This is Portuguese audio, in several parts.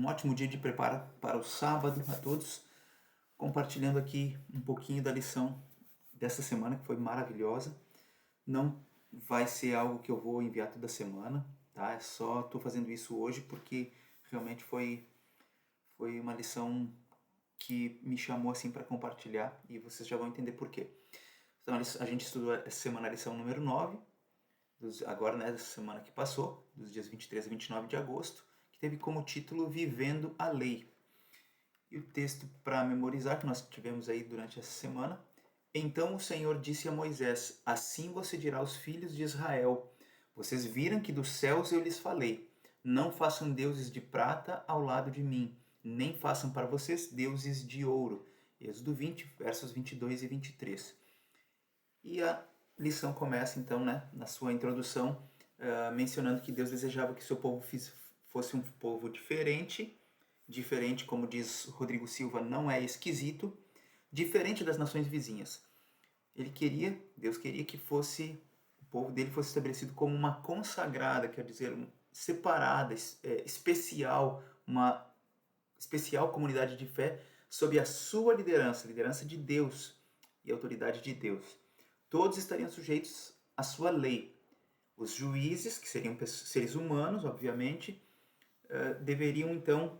Um ótimo dia de preparo para o sábado a todos, compartilhando aqui um pouquinho da lição dessa semana que foi maravilhosa. Não vai ser algo que eu vou enviar toda semana, tá? É só estou fazendo isso hoje porque realmente foi uma lição que me chamou assim para compartilhar e vocês já vão entender por quê. Então a gente estudou essa semana a lição número 9, agora, né, dessa semana que passou, dos dias 23 a 29 de agosto, que teve como título Vivendo a Lei. E o texto para memorizar que nós tivemos aí durante essa semana: Então o Senhor disse a Moisés: Assim você dirá aos filhos de Israel: Vocês viram que dos céus eu lhes falei: Não façam deuses de prata ao lado de mim, nem façam para vocês deuses de ouro. Êxodo 20, versos 22 e 23. E a lição começa então, né, na sua introdução, mencionando que Deus desejava que seu povo fosse um povo diferente, como diz Rodrigo Silva, não é esquisito, diferente das nações vizinhas. Deus queria que o povo dele fosse estabelecido como uma consagrada, quer dizer, separada, especial, uma especial comunidade de fé sob a sua liderança, liderança de Deus e autoridade de Deus. Todos estariam sujeitos à sua lei. Os juízes, que seriam seres humanos, obviamente, deveriam então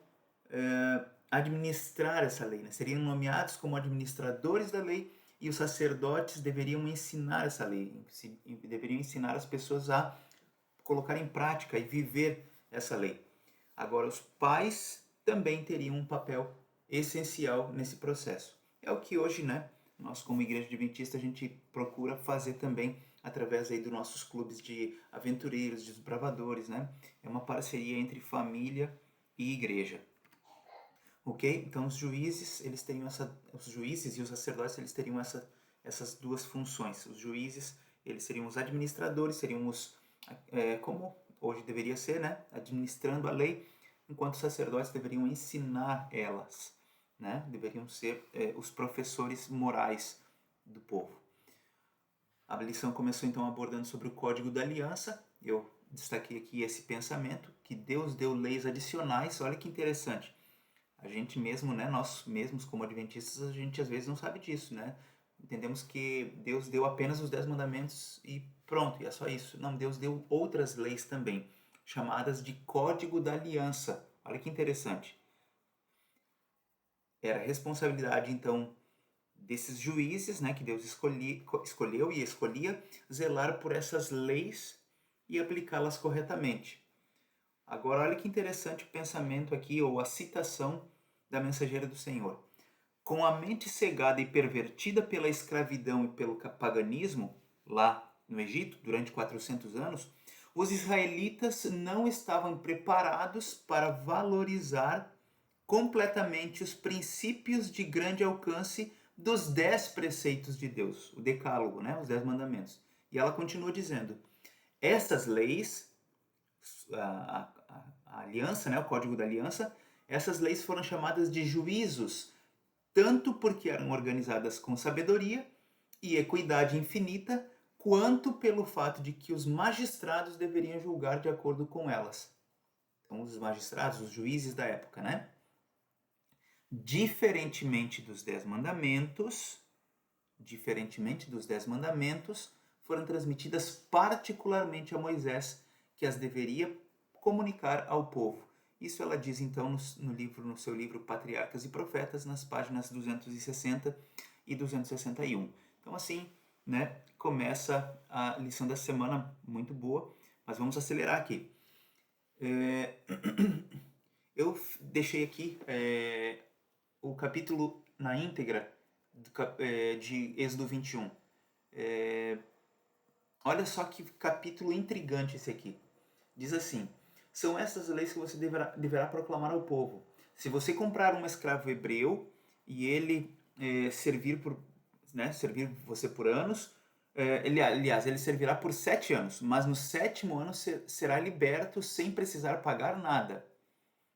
administrar essa lei, né? Seriam nomeados como administradores da lei e os sacerdotes deveriam ensinar essa lei, deveriam ensinar as pessoas a colocar em prática e viver essa lei. Agora, os pais também teriam um papel essencial nesse processo. É o que hoje, né, nós como Igreja Adventista, a gente procura fazer também através aí dos nossos clubes de aventureiros, de desbravadores, né? É uma parceria entre família e igreja. Ok? Então os juízes e os sacerdotes eles teriam essas duas funções. Os juízes eles seriam os administradores, seriam como hoje deveria ser, né? Administrando a lei, enquanto os sacerdotes deveriam ensinar elas, né? Deveriam ser os professores morais do povo. A lição começou então abordando sobre o Código da Aliança. Eu destaquei aqui esse pensamento, que Deus deu leis adicionais. Olha que interessante. A gente mesmo, né, nós mesmos como adventistas, a gente às vezes não sabe disso, né? Entendemos que Deus deu apenas os 10 mandamentos e pronto, e é só isso. Não, Deus deu outras leis também, chamadas de Código da Aliança. Olha que interessante. Era a responsabilidade, então, desses juízes, né, que Deus escolheu e escolhia, zelar por essas leis e aplicá-las corretamente. Agora, olha que interessante o pensamento aqui, ou a citação da mensageira do Senhor. Com a mente cegada e pervertida pela escravidão e pelo paganismo, lá no Egito, durante 400 anos, os israelitas não estavam preparados para valorizar completamente os princípios de grande alcance dos 10 preceitos de Deus, o Decálogo, né? Os 10 mandamentos. E ela continua dizendo: essas leis, a aliança, né? O Código da Aliança, essas leis foram chamadas de juízos, tanto porque eram organizadas com sabedoria e equidade infinita, quanto pelo fato de que os magistrados deveriam julgar de acordo com elas. Então, os magistrados, os juízes da época, né? Diferentemente dos 10 mandamentos, foram transmitidas particularmente a Moisés, que as deveria comunicar ao povo. Isso ela diz então no seu livro Patriarcas e Profetas, nas páginas 260 e 261. Então assim, né, começa a lição da semana muito boa, mas vamos acelerar aqui. Eu deixei aqui o capítulo na íntegra de Êxodo 21. Olha só que capítulo intrigante esse aqui. Diz assim: são essas leis que você deverá proclamar ao povo. Se você comprar um escravo hebreu e ele servir você por anos, ele servirá por 7 anos, mas no 7º ano será liberto sem precisar pagar nada.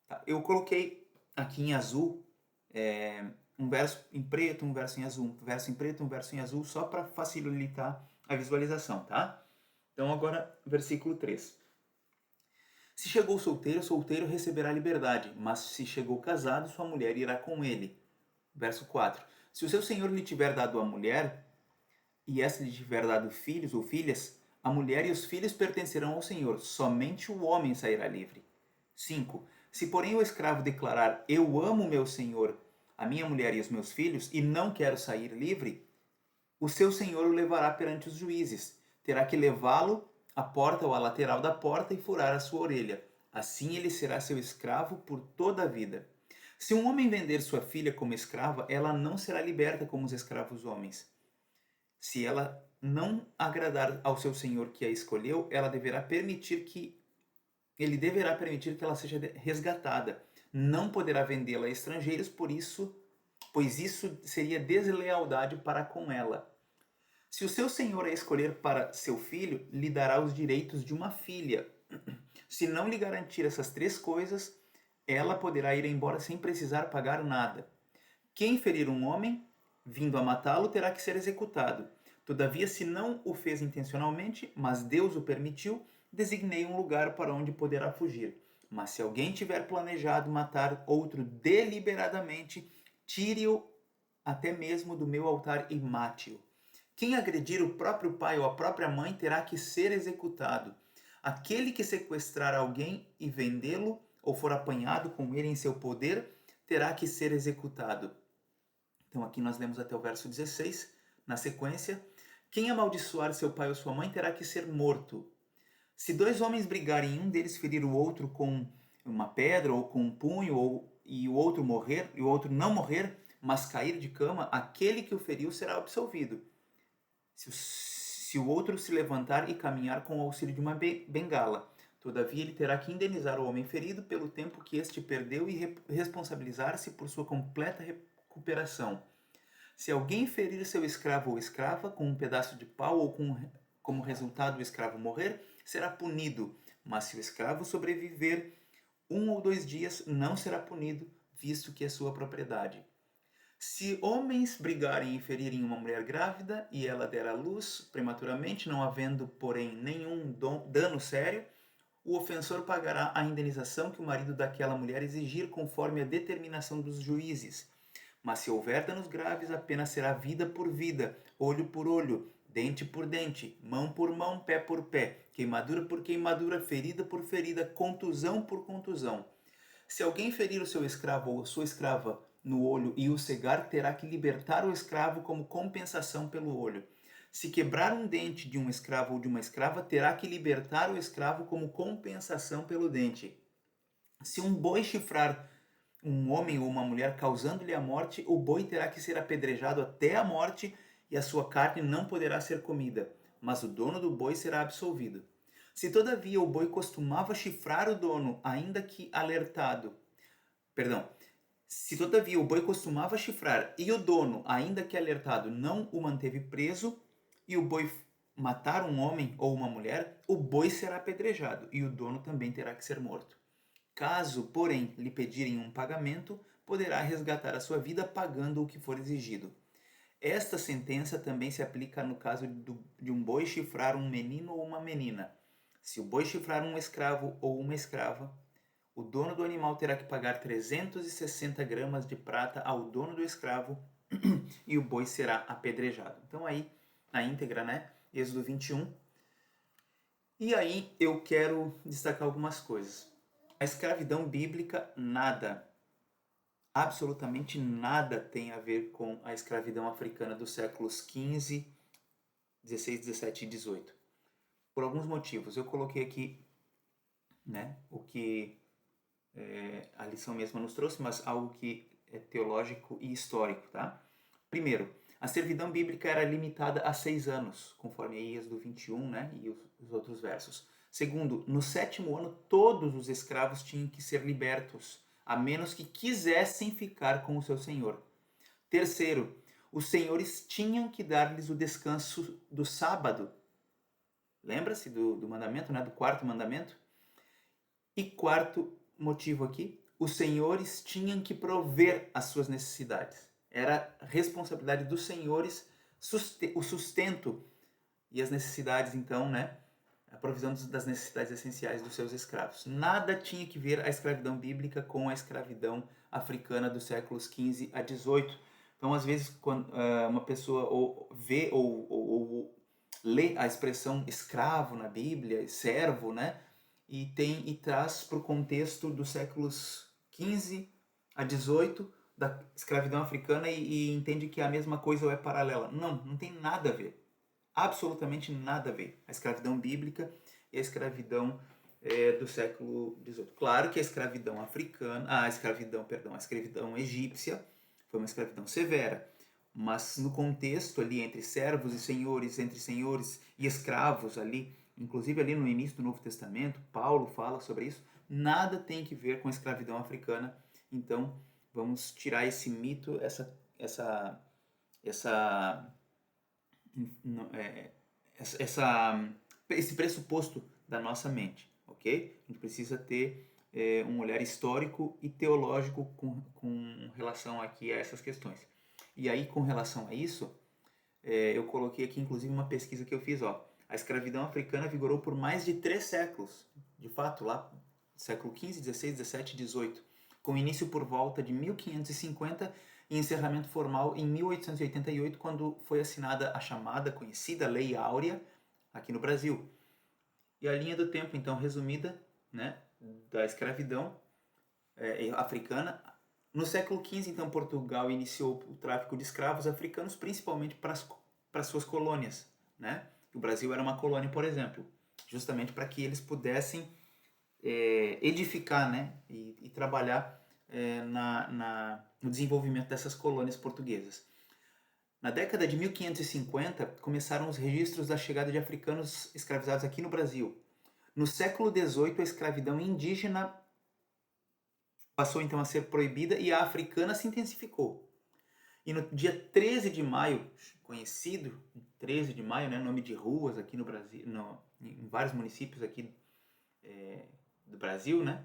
Tá? Eu coloquei aqui em azul um verso em preto, um verso em azul, um verso em preto, um verso em azul, só para facilitar a visualização, tá? Então agora, versículo 3. Se chegou solteiro, solteiro receberá liberdade, mas se chegou casado, sua mulher irá com ele. Verso 4. Se o seu senhor lhe tiver dado a mulher, e esta lhe tiver dado filhos ou filhas, a mulher e os filhos pertencerão ao senhor, somente o homem sairá livre. 5. Se porém o escravo declarar, eu amo meu senhor, a minha mulher e os meus filhos, e não quero sair livre, o seu senhor o levará perante os juízes. Terá que levá-lo à porta ou à lateral da porta e furar a sua orelha. Assim ele será seu escravo por toda a vida. Se um homem vender sua filha como escrava, ela não será liberta como os escravos homens. Se ela não agradar ao seu senhor que a escolheu, ele deverá permitir que ela seja resgatada. Não poderá vendê-la a estrangeiros, pois isso seria deslealdade para com ela. Se o seu senhor a escolher para seu filho, lhe dará os direitos de uma filha. Se não lhe garantir essas 3 coisas, ela poderá ir embora sem precisar pagar nada. Quem ferir um homem, vindo a matá-lo, terá que ser executado. Todavia, se não o fez intencionalmente, mas Deus o permitiu, designei um lugar para onde poderá fugir. Mas se alguém tiver planejado matar outro deliberadamente, tire-o até mesmo do meu altar e mate-o. Quem agredir o próprio pai ou a própria mãe terá que ser executado. Aquele que sequestrar alguém e vendê-lo, ou for apanhado com ele em seu poder, terá que ser executado. Então aqui nós lemos até o verso 16, na sequência. Quem amaldiçoar seu pai ou sua mãe terá que ser morto. Se 2 homens brigarem e um deles ferir o outro com uma pedra ou com um punho, e o outro não morrer, mas cair de cama, aquele que o feriu será absolvido. Se o outro se levantar e caminhar com o auxílio de uma bengala, todavia ele terá que indenizar o homem ferido pelo tempo que este perdeu e responsabilizar-se por sua completa recuperação. Se alguém ferir seu escravo ou escrava com um pedaço de pau ou como resultado o escravo morrer, será punido, mas se o escravo sobreviver 1 ou 2 dias, não será punido, visto que é sua propriedade. Se homens brigarem e ferirem uma mulher grávida e ela der à luz prematuramente, não havendo, porém, nenhum dano sério, o ofensor pagará a indenização que o marido daquela mulher exigir conforme a determinação dos juízes. Mas se houver danos graves, a pena será vida por vida, olho por olho, dente por dente, mão por mão, pé por pé, queimadura por queimadura, ferida por ferida, contusão por contusão. Se alguém ferir o seu escravo ou sua escrava no olho e o cegar, terá que libertar o escravo como compensação pelo olho. Se quebrar um dente de um escravo ou de uma escrava, terá que libertar o escravo como compensação pelo dente. Se um boi chifrar um homem ou uma mulher causando-lhe a morte, o boi terá que ser apedrejado até a morte e a sua carne não poderá ser comida, mas o dono do boi será absolvido. Se todavia o boi costumava chifrar o dono, ainda que alertado, se todavia o boi costumava chifrar e o dono, ainda que alertado, não o manteve preso, e o boi matar um homem ou uma mulher, o boi será apedrejado e o dono também terá que ser morto. Caso, porém, lhe pedirem um pagamento, poderá resgatar a sua vida pagando o que for exigido. Esta sentença também se aplica no caso de um boi chifrar um menino ou uma menina. Se o boi chifrar um escravo ou uma escrava, o dono do animal terá que pagar 360 gramas de prata ao dono do escravo e o boi será apedrejado. Então aí, na íntegra, né? Êxodo 21. E aí eu quero destacar algumas coisas. A escravidão bíblica, absolutamente nada tem a ver com a escravidão africana dos séculos 15, 16, 17 e 18. Por alguns motivos. Eu coloquei aqui, né, o que a lição mesma nos trouxe, mas algo que é teológico e histórico, tá? Primeiro, a servidão bíblica era limitada a 6 anos, conforme Êxodo 21, né, e os outros versos. Segundo, no 7º ano, todos os escravos tinham que ser libertos, a menos que quisessem ficar com o seu senhor. Terceiro, os senhores tinham que dar-lhes o descanso do sábado. Lembra-se do mandamento, né, do 4º mandamento? E quarto motivo aqui, os senhores tinham que prover as suas necessidades. Era responsabilidade dos senhores o sustento e as necessidades, então, né, a provisão das necessidades essenciais dos seus escravos. Nada tinha que ver a escravidão bíblica com a escravidão africana dos séculos XV a XVIII. Então, às vezes, quando uma pessoa vê ou lê a expressão escravo na Bíblia, servo, né? E traz para o contexto dos séculos XV a XVIII da escravidão africana e entende que é a mesma coisa ou é paralela. Não, não tem nada a ver. Absolutamente nada a ver. A escravidão bíblica e a escravidão do século XVIII. Claro que a escravidão africana, a escravidão egípcia foi uma escravidão severa, mas no contexto ali entre servos e senhores, entre senhores e escravos ali, inclusive ali no início do Novo Testamento, Paulo fala sobre isso, nada tem que ver com a escravidão africana. Então, vamos tirar esse mito, esse pressuposto da nossa mente, ok? A gente precisa ter um olhar histórico e teológico com relação aqui a essas questões. E aí, com relação a isso, eu coloquei aqui inclusive uma pesquisa que eu fiz, ó. A escravidão africana vigorou por mais de 3 séculos, de fato, lá século XV, XVI, XVII e XVIII, com início por volta de 1550 e encerramento formal em 1888, quando foi assinada a chamada, conhecida Lei Áurea, aqui no Brasil. E a linha do tempo, então, resumida, né, da escravidão africana. No século XV, então, Portugal iniciou o tráfico de escravos africanos, principalmente para suas colônias, né? O Brasil era uma colônia, por exemplo, justamente para que eles pudessem edificar, né, e trabalhar no desenvolvimento dessas colônias portuguesas. Na década de 1550, começaram os registros da chegada de africanos escravizados aqui no Brasil. No século XVIII, a escravidão indígena passou então a ser proibida e a africana se intensificou. E no dia 13 de maio, conhecido 13 de maio, né, nome de ruas aqui no Brasil, em vários municípios aqui do Brasil, né?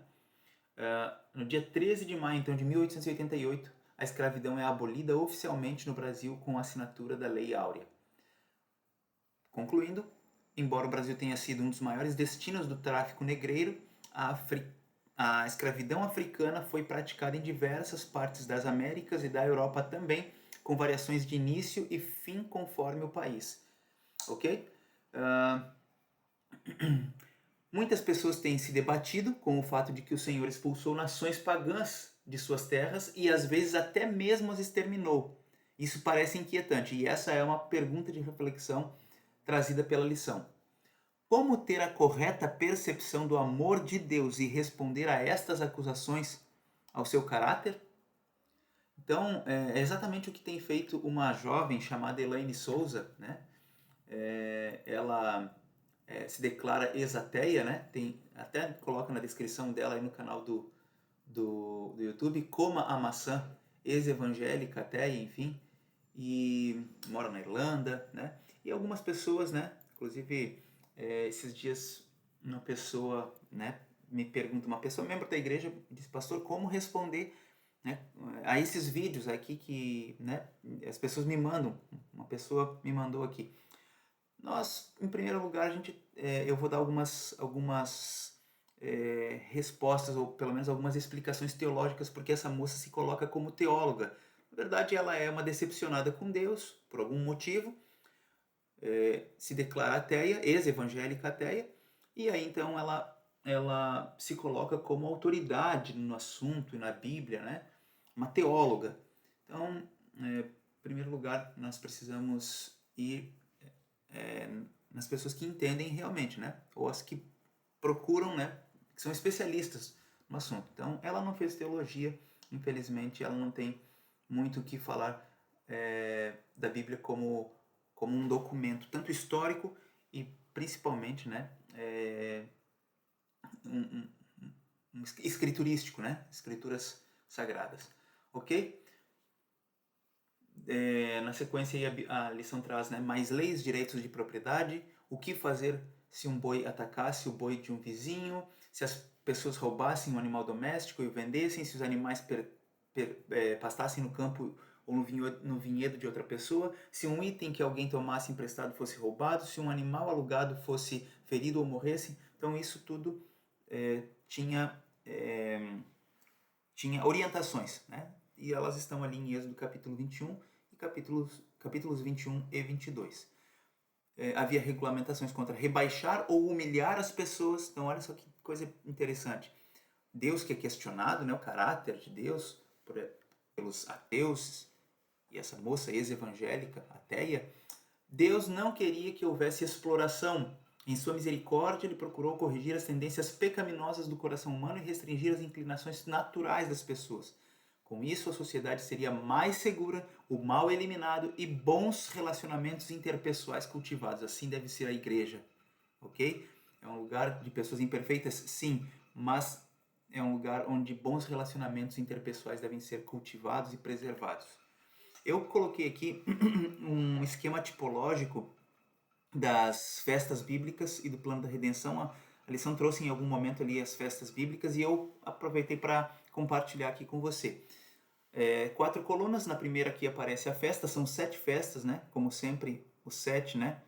No dia 13 de maio então, de 1888, a escravidão é abolida oficialmente no Brasil com a assinatura da Lei Áurea. Concluindo, embora o Brasil tenha sido um dos maiores destinos do tráfico negreiro, a escravidão africana foi praticada em diversas partes das Américas e da Europa também, com variações de início e fim conforme o país. Ok? Muitas pessoas têm se debatido com o fato de que o Senhor expulsou nações pagãs de suas terras e às vezes até mesmo as exterminou. Isso parece inquietante e essa é uma pergunta de reflexão trazida pela lição. Como ter a correta percepção do amor de Deus e responder a estas acusações ao seu caráter? Então, é exatamente o que tem feito uma jovem chamada Elaine Souza, né? Ela se declara ex-ateia, né? Até coloca na descrição dela aí no canal do YouTube, Coma a Maçã, ex-evangélica, ateia, enfim, e mora na Irlanda, né? E algumas pessoas, né? Inclusive, esses dias uma pessoa, né, me pergunta, uma pessoa membro da igreja, disse, pastor, como responder, né, a esses vídeos aqui que, né, as pessoas me mandam, uma pessoa me mandou aqui. Nós, em primeiro lugar, eu vou dar algumas respostas, ou pelo menos algumas explicações teológicas, porque essa moça se coloca como teóloga. Na verdade, ela é uma decepcionada com Deus, por algum motivo, se declara ateia, ex-evangélica ateia, e aí então ela se coloca como autoridade no assunto e na Bíblia, né? Uma teóloga. Então, em primeiro lugar, nós precisamos ir nas pessoas que entendem realmente, né? Ou as que procuram, né? Que são especialistas no assunto. Então, ela não fez teologia, infelizmente, ela não tem muito o que falar da Bíblia como um documento, tanto histórico e principalmente, né? Um escriturístico, né? Escrituras sagradas. Ok? Na sequência a lição traz, né, mais leis, direitos de propriedade, o que fazer se um boi atacasse o boi de um vizinho, se as pessoas roubassem um animal doméstico e o vendessem, se os animais pastassem no campo ou no vinhedo de outra pessoa, se um item que alguém tomasse emprestado fosse roubado, se um animal alugado fosse ferido ou morresse. Então isso tudo tinha orientações, né? E elas estão ali em Êxodo capítulo 21 e capítulos 21 e 22. Havia regulamentações contra rebaixar ou humilhar as pessoas. Então olha só que coisa interessante. Deus que é questionado, né, o caráter de Deus pelos ateus e essa moça ex-evangélica, ateia, Deus não queria que houvesse exploração. Em sua misericórdia, ele procurou corrigir as tendências pecaminosas do coração humano e restringir as inclinações naturais das pessoas. Com isso, a sociedade seria mais segura, o mal eliminado e bons relacionamentos interpessoais cultivados. Assim deve ser a igreja, ok? É um lugar de pessoas imperfeitas? Sim, mas é um lugar onde bons relacionamentos interpessoais devem ser cultivados e preservados. Eu coloquei aqui um esquema tipológico das festas bíblicas e do plano da redenção. A lição trouxe em algum momento ali as festas bíblicas e eu aproveitei para compartilhar aqui com você. 4 colunas, na primeira aqui aparece a festa, são 7 festas, né? Como sempre, o 7, né?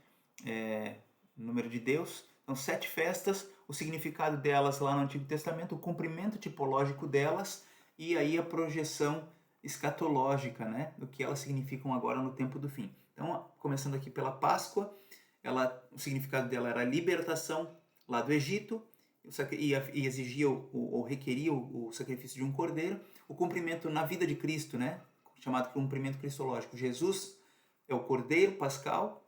Número de Deus. Então, 7 festas, o significado delas lá no Antigo Testamento, o cumprimento tipológico delas e aí a projeção escatológica, né? Do que elas significam agora no tempo do fim. Então, começando aqui pela Páscoa, o significado dela era a libertação lá do Egito, e exigia ou requeria o sacrifício de um cordeiro, o cumprimento na vida de Cristo, né? Chamado cumprimento cristológico. Jesus é o cordeiro pascal,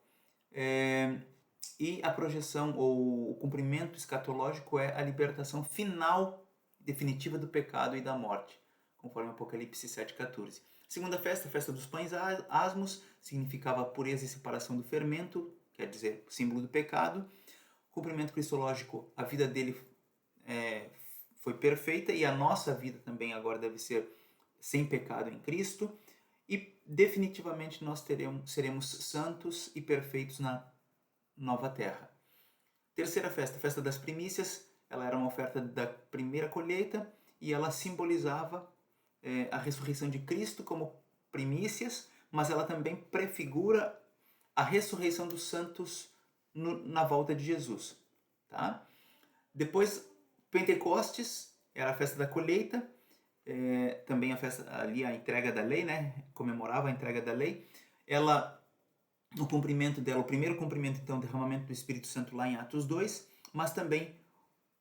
e a projeção ou o cumprimento escatológico é a libertação final, definitiva do pecado e da morte, conforme Apocalipse 7,14. Segunda festa, a festa dos pães asmos, significava a pureza e separação do fermento, quer dizer, símbolo do pecado. Cumprimento cristológico, a vida dele foi perfeita e a nossa vida também agora deve ser sem pecado em Cristo. E definitivamente nós seremos santos e perfeitos na nova terra. Terceira festa, a festa das primícias, ela era uma oferta da primeira colheita e ela simbolizava a ressurreição de Cristo como primícias, mas ela também prefigura a ressurreição dos santos na volta de Jesus. Tá? Depois, Pentecostes, era a festa da colheita, também a festa ali, a entrega da lei, né? Comemorava a entrega da lei. O cumprimento dela, o primeiro cumprimento, então, o derramamento do Espírito Santo lá em Atos 2, mas também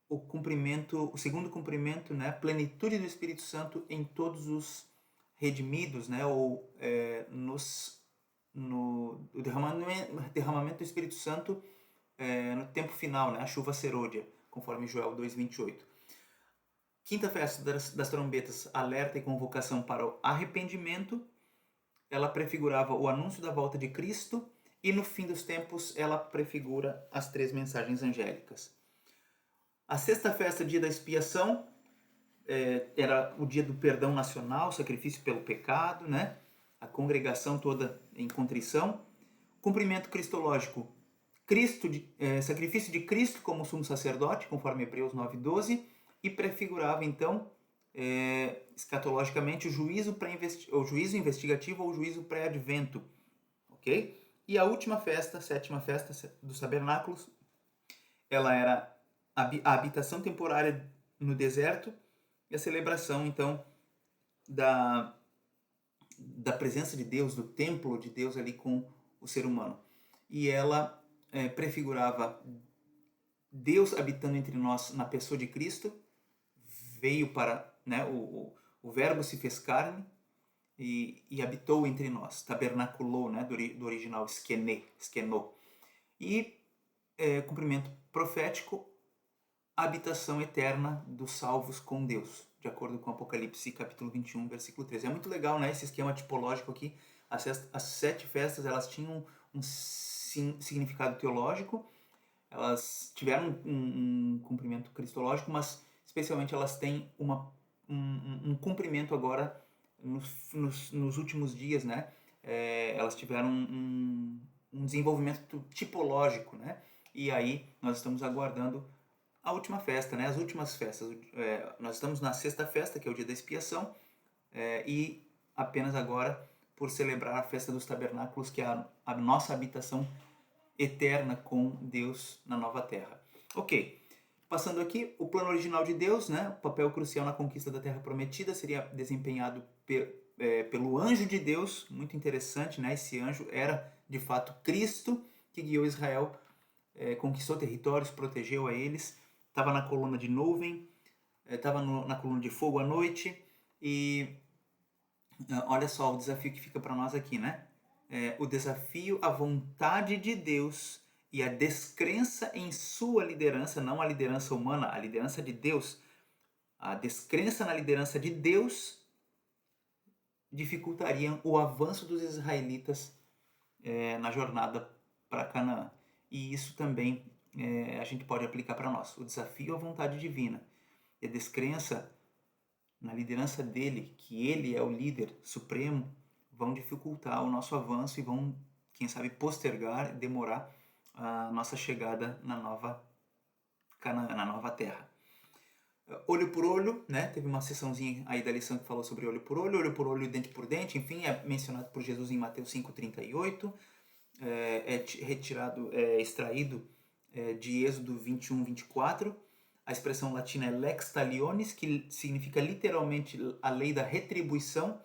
o segundo cumprimento, né, plenitude do Espírito Santo em todos os redimidos, né, ou no derramamento do Espírito Santo no tempo final, né, a chuva serôdia, conforme Joel 2:28. Quinta festa das trombetas, alerta e convocação para o arrependimento. Ela prefigurava o anúncio da volta de Cristo e no fim dos tempos ela prefigura as 3 mensagens angélicas. A sexta festa, dia da expiação, era o dia do perdão nacional, sacrifício pelo pecado, né? A congregação toda em contrição. Cumprimento cristológico, sacrifício de Cristo como sumo sacerdote, conforme Hebreus 9:12, e prefigurava então escatologicamente o juízo investigativo ou o juízo pré-advento, ok? E a última festa, a sétima festa dos tabernáculos, ela era a habitação temporária no deserto e a celebração então da presença de Deus, do templo de Deus ali com o ser humano. E ela prefigurava Deus habitando entre nós na pessoa de Cristo, veio para, né, o verbo se fez carne e habitou entre nós, tabernaculou, né, do original skené. E cumprimento profético, a habitação eterna dos salvos com Deus, de acordo com Apocalipse capítulo 21, versículo 13. É muito legal, né, esse esquema tipológico aqui. As 7 festas, elas tinham um significado teológico, elas tiveram um cumprimento cristológico, mas especialmente elas têm um cumprimento agora nos últimos dias, né? Elas tiveram um desenvolvimento tipológico, né? E aí nós estamos aguardando a última festa, né? As últimas festas. Nós estamos na sexta festa, que é o dia da expiação, e apenas agora por celebrar a festa dos tabernáculos, que é a nossa habitação eterna com Deus na nova terra. Ok, passando aqui, o plano original de Deus, né, o papel crucial na conquista da terra prometida seria desempenhado pelo anjo de Deus, muito interessante, né? Esse anjo era de fato Cristo, que guiou Israel, conquistou territórios, protegeu a eles, estava na coluna de nuvem, estava na coluna de fogo à noite, e olha só o desafio que fica para nós aqui, né? O desafio à vontade de Deus e a descrença em sua liderança, não a liderança humana, a liderança de Deus. A descrença na liderança de Deus dificultariam o avanço dos israelitas na jornada para Canaã. E isso também a gente pode aplicar para nós. O desafio à vontade divina e a descrença na liderança dele, que ele é o líder supremo, vão dificultar o nosso avanço e vão, quem sabe, postergar, demorar a nossa chegada na nova Canaã, na nova terra. Olho por olho, né? Teve uma sessãozinha aí da lição que falou sobre olho por olho, dente por dente, enfim, é mencionado por Jesus em Mateus 5,38, extraído de Êxodo 21, 24. A expressão latina é lex talionis, que significa literalmente a lei da retribuição.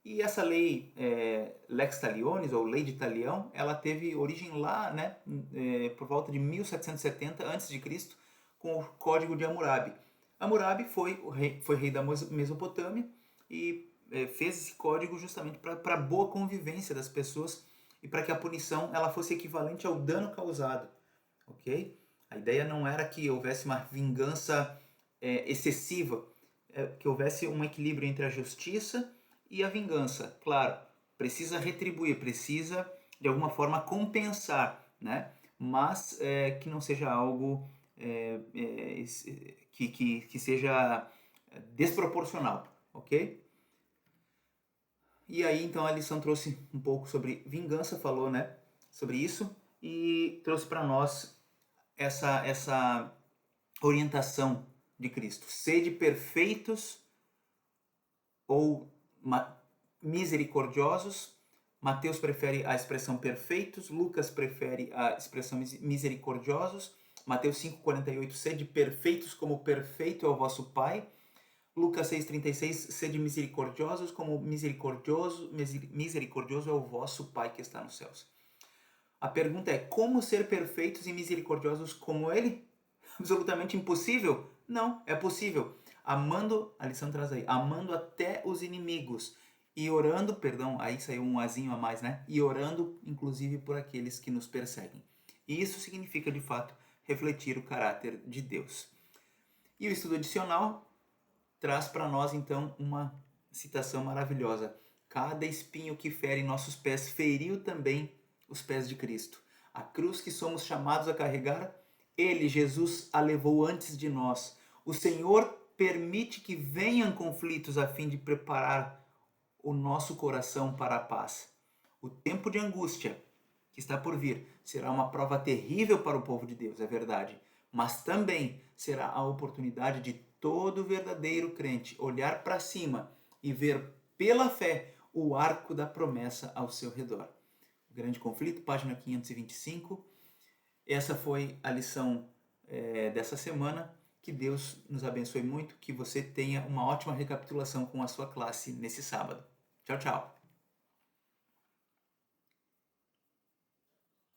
E essa lei, lex talionis, ou lei de Talião, ela teve origem lá, né, por volta de 1770 a.C., com o Código de Hammurabi. Hammurabi foi rei da Mesopotâmia e fez esse código justamente para a boa convivência das pessoas e para que a punição ela fosse equivalente ao dano causado, ok? A ideia não era que houvesse uma vingança excessiva, que houvesse um equilíbrio entre a justiça e a vingança. Claro, precisa retribuir, precisa de alguma forma compensar, né? Mas que não seja algo que seja desproporcional, ok? E aí então a lição trouxe um pouco sobre vingança, falou, né, sobre isso, e trouxe para nós essa orientação de Cristo. Sede perfeitos ou misericordiosos. Mateus prefere a expressão perfeitos, Lucas prefere a expressão misericordiosos. Mateus 5,48, sede perfeitos como perfeito é o vosso Pai. Lucas 6,36, sede misericordiosos como misericordioso é o vosso Pai que está nos céus. A pergunta é, como ser perfeitos e misericordiosos como Ele? Absolutamente impossível? Não, é possível. Amando, a lição traz aí, amando até os inimigos e orando, perdão, aí saiu um azinho a mais, né? E orando, inclusive, por aqueles que nos perseguem. E isso significa, de fato, refletir o caráter de Deus. E o estudo adicional traz para nós, então, uma citação maravilhosa. Cada espinho que fere nossos pés feriu também os pés de Cristo. A cruz que somos chamados a carregar, Ele, Jesus, a levou antes de nós. O Senhor permite que venham conflitos a fim de preparar o nosso coração para a paz. O tempo de angústia que está por vir será uma prova terrível para o povo de Deus, é verdade, mas também será a oportunidade de todo verdadeiro crente olhar para cima e ver pela fé o arco da promessa ao seu redor. O grande conflito, página 525. Essa foi a lição dessa semana. Que Deus nos abençoe muito, que você tenha uma ótima recapitulação com a sua classe nesse sábado. Tchau, tchau!